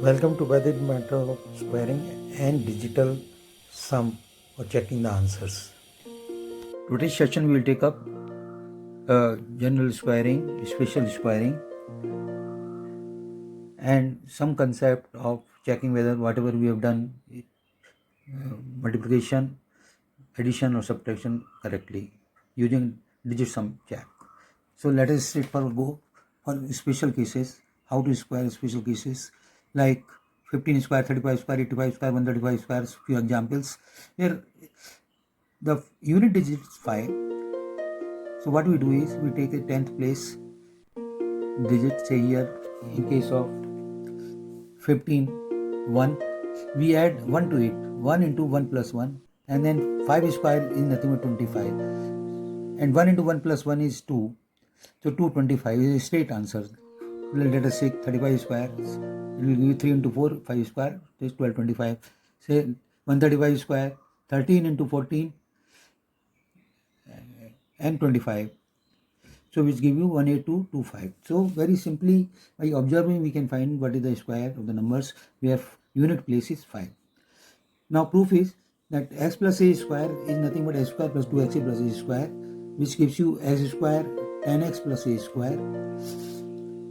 Welcome to Vedit Matter of Squaring and Digital Sum or checking the answers. Today's session we will take up general squaring, special squaring, and some concept of checking whether whatever we have done, multiplication, addition or subtraction correctly using digit sum check. So let us straightforward go for special cases, how to square special cases like 15 square, 35 square, 85 square, 135 square, few examples. Here the unit digit is 5. So what we do is we take a 10th place digit, say here in case of 15, 1, we add 1 to it, 1 into 1 plus 1, and then 5 square is nothing but 25, and 1 into 1 plus 1 is 2, so 225 is a straight answer. Let us say 35 square, it will give you 3 into 4, 5 square, it is 1225. Say 135 square, 13 into 14 and 25. So which give you 18225. So very simply by observing we can find what is the square of the numbers where unit place is 5. Now proof is that x plus a square is nothing but x square plus 2xa plus a square, which gives you x square 10x plus a square.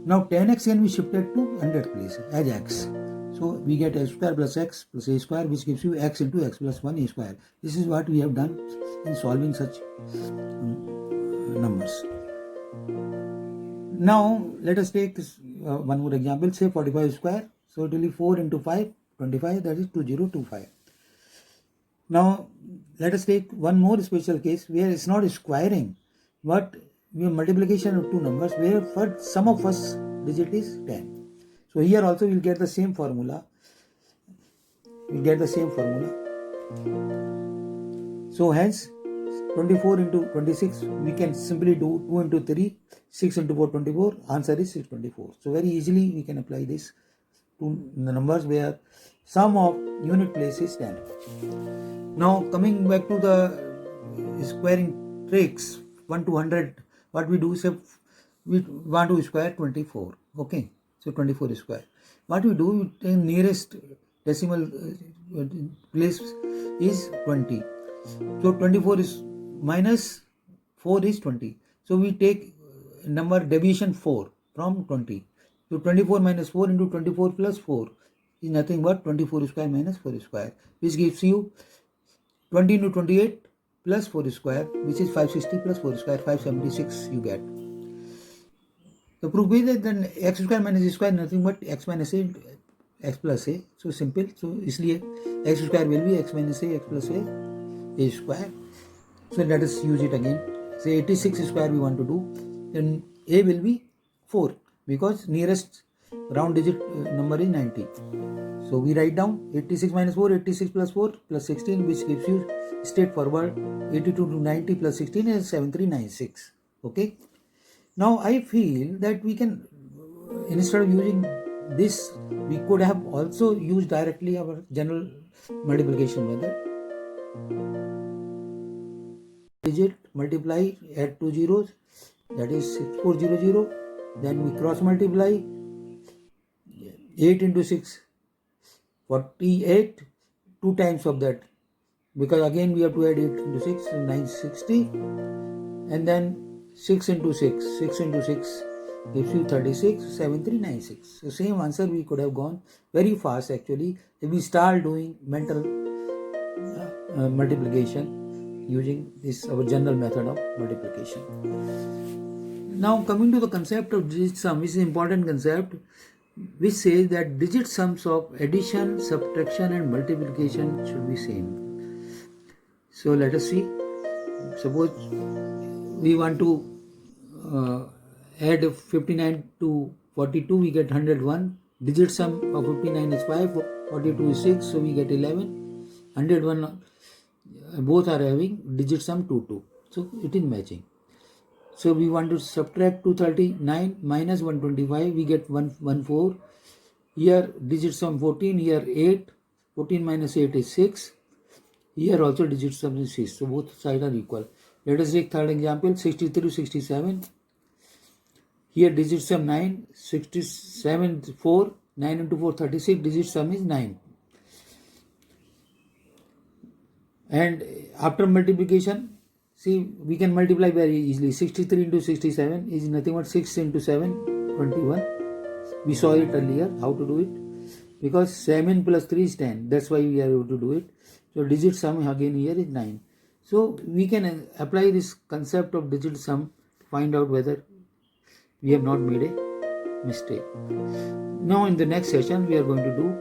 Now 10x can be shifted to 100th place as x. So we get x square plus x plus a square, which gives you x into x plus 1 a square. This is what we have done in solving such numbers. Now let us take this, one more example, say 45 square. So it will be 4 into 5, 25, that is 2025. Now let us take one more special case where it's not squaring, but we have multiplication of two numbers where first sum of first digit is 10. So here also we will get the same formula. So hence 24 into 26, we can simply do 2 into 3, 6 into 4, 24. Answer is 624. So very easily we can apply this to the numbers where sum of unit place is 10. Now coming back to the squaring tricks, 1 to 100, what we do is we want to square 24. Okay, so 24 square. What we do, we take nearest decimal place is 20. So 24 is minus 4 is 20. So we take number deviation 4 from 20. So 24 minus 4 into 24 plus 4 is nothing but 24 square minus 4 square, which gives you 20 into 28 plus 4 square, which is 560 plus 4 square, 576 you get. The proof is that then x square minus a square nothing but x minus a, x plus a. So simple. So इसलिए x square will be x minus a, x plus a square. So let us use it again. Say 86 square we want to do, then a will be 4 because nearest round digit number is 90. So we write down 86 minus 4, 86 plus 4 plus 16, which gives you straightforward 82 to 90 plus 16 is 7396. Okay. Now I feel that we can, instead of using this, we could have also used directly our general multiplication method. Digit multiply, add 2 zeros, that is 6400. Then we cross multiply 8 into 6, 48, 2 times of that, because again we have to add 8 into 6, 960, and then 6 into 6, 6 into 6 gives you 36, 7396. So same answer we could have gone very fast actually if we start doing mental multiplication using this our general method of multiplication. Now coming to the concept of digit sum, which is an important concept, which says that digit sums of addition, subtraction and multiplication should be same. So let us see. Suppose we want to add 59 to 42, we get 101. Digit sum of 59 is 5, 42 is 6, so we get 11. 101, both are having digit sum 2, 2. So it is matching. So we want to subtract 239 minus 125, we get 114. Here digit sum 14, here 8. 14 minus 8 is 6. Here also digit sum is 6. So both sides are equal. Let us take third example, 63 to 67. Here digit sum 9, 67 4, 9 into 4, 36. Digit sum is 9. And after multiplication, see, we can multiply very easily. 63 into 67 is nothing but 6 into 7, 21. We saw it earlier, how to do it. Because 7 plus 3 is 10. That's why we are able to do it. So digit sum again here is 9. So we can apply this concept of digit sum to find out whether we have not made a mistake. Now in the next session, we are going to do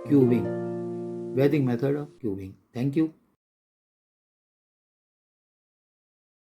cubing. Vedic method of cubing. Thank you.